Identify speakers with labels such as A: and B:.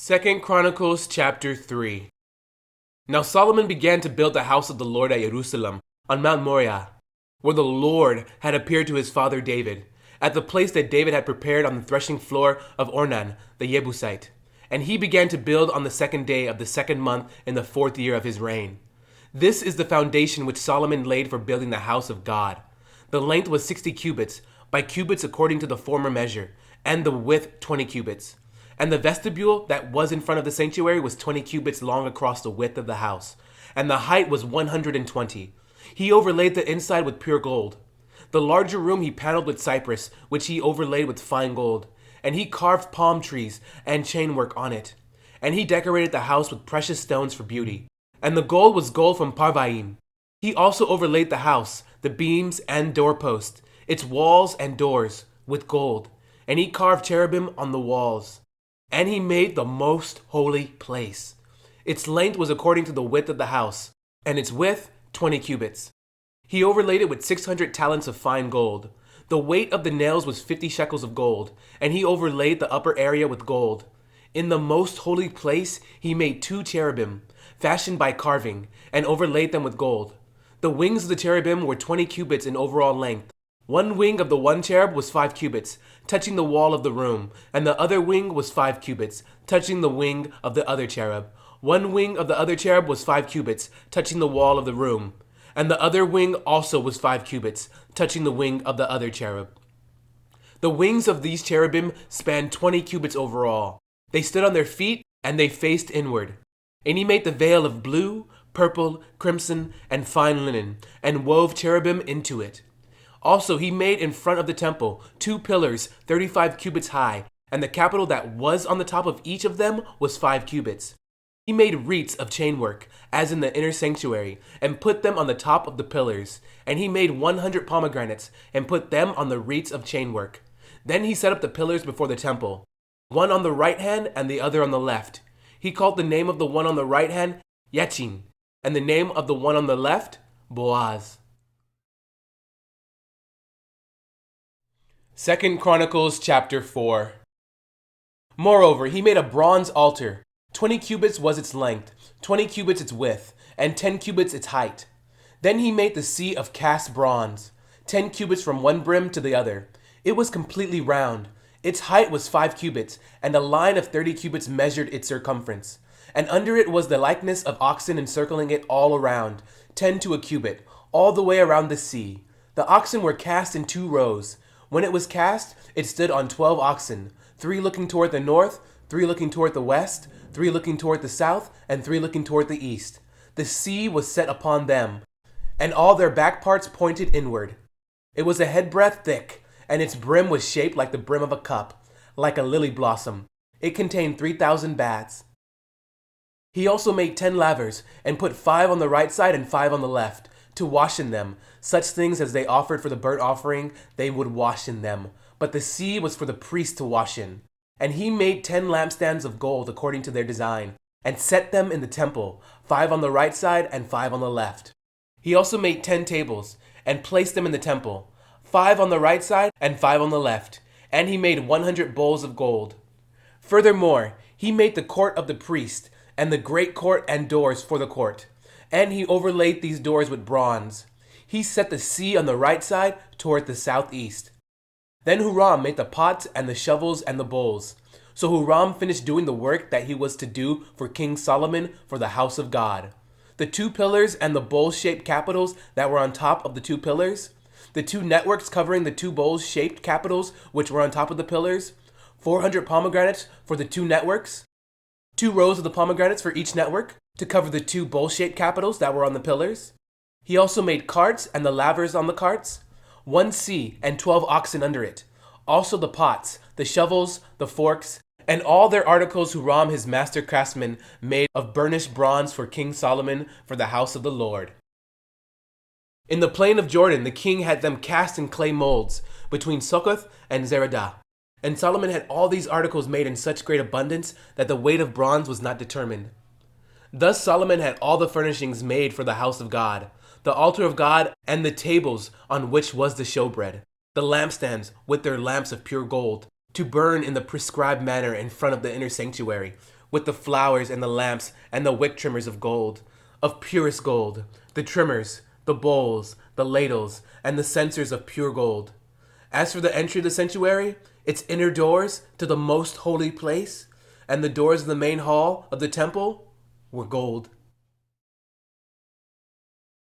A: Chronicles chapter 3. Now Solomon began to build the house of the Lord at Jerusalem on Mount Moriah, where the Lord had appeared to his father David, at the place that David had prepared on the threshing floor of Ornan the Jebusite. And he began to build on the 2nd day of the 2nd month in the 4th year of his reign. This is the foundation which Solomon laid for building the house of God. The length was 60 cubits, by cubits according to the former measure, and the width 20 cubits. And the vestibule that was in front of the sanctuary was 20 cubits long across the width of the house, and the height was 120. He overlaid the inside with pure gold. The larger room he paneled with cypress, which he overlaid with fine gold, and he carved palm trees and chainwork on it. And he decorated the house with precious stones for beauty. And the gold was gold from Parvaim. He also overlaid the house, the beams and doorposts, its walls and doors, with gold. And he carved cherubim on the walls. And he made the most holy place. Its length was according to the width of the house, and its width 20 cubits. He overlaid it with 600 talents of fine gold. The weight of the nails was 50 shekels of gold, and he overlaid the upper area with gold. In the most holy place he made 2 cherubim, fashioned by carving, and overlaid them with gold. The wings of the cherubim were 20 cubits in overall length. One wing of the one cherub was 5 cubits, touching the wall of the room, and the other wing was 5 cubits, touching the wing of the other cherub. One wing of the other cherub was 5 cubits, touching the wall of the room, and the other wing also was 5 cubits, touching the wing of the other cherub. The wings of these cherubim spanned 20 cubits overall. They stood on their feet, and they faced inward. And he made the veil of blue, purple, crimson, and fine linen, and wove cherubim into it. Also he made in front of the temple 2 pillars 35 cubits high, and the capital that was on the top of each of them was 5 cubits. He made wreaths of chainwork, as in the inner sanctuary, and put them on the top of the pillars. And he made 100 pomegranates, and put them on the wreaths of chainwork. Then he set up the pillars before the temple, one on the right hand and the other on the left. He called the name of the one on the right hand Yachin, and the name of the one on the left Boaz. 2 Chronicles chapter 4. Moreover, he made a bronze altar. 20 cubits was its length, 20 cubits its width, and 10 cubits its height. Then he made the sea of cast bronze, 10 cubits from one brim to the other. It was completely round. Its height was 5 cubits, and a line of 30 cubits measured its circumference. And under it was the likeness of oxen encircling it all around, 10 to a cubit, all the way around the sea. The oxen were cast in 2 rows. When it was cast, it stood on 12 oxen, 3 looking toward the north, 3 looking toward the west, 3 looking toward the south, and 3 looking toward the east. The sea was set upon them, and all their back parts pointed inward. It was a headbreadth thick, and its brim was shaped like the brim of a cup, like a lily blossom. It contained 3,000 baths. He also made 10 lavers, and put 5 on the right side and 5 on the left, to wash in them. Such things as they offered for the burnt offering, they would wash in them. But the sea was for the priests to wash in. And he made 10 lampstands of gold according to their design, and set them in the temple, 5 on the right side and 5 on the left. He also made 10 tables, and placed them in the temple, 5 on the right side and 5 on the left. And he made 100 bowls of gold. Furthermore, he made the court of the priest, and the great court and doors for the court. And he overlaid these doors with bronze. He set the sea on the right side toward the southeast. Then Huram made the pots and the shovels and the bowls. So Huram finished doing the work that he was to do for King Solomon for the house of God. The 2 pillars and the bowl-shaped capitals that were on top of the 2 pillars, the 2 networks covering the 2 bowl-shaped capitals which were on top of the pillars, 400 pomegranates for the 2 networks, 2 rows of the pomegranates for each network to cover the 2 bowl-shaped capitals that were on the pillars. He also made carts and the lavers on the carts, 1 sea and 12 oxen under it. Also the pots, the shovels, the forks, and all their articles Huram his master craftsman made of burnished bronze for King Solomon for the house of the Lord. In the plain of Jordan the king had them cast in clay molds between Succoth and Zeradah. And Solomon had all these articles made in such great abundance that the weight of bronze was not determined. Thus Solomon had all the furnishings made for the house of God, the altar of God, and the tables on which was the showbread, the lampstands with their lamps of pure gold, to burn in the prescribed manner in front of the inner sanctuary, with the flowers and the lamps and the wick trimmers of gold, of purest gold, the trimmers, the bowls, the ladles, and the censers of pure gold. As for the entry of the sanctuary, its inner doors to the most holy place, and the doors of the main hall of the temple were gold.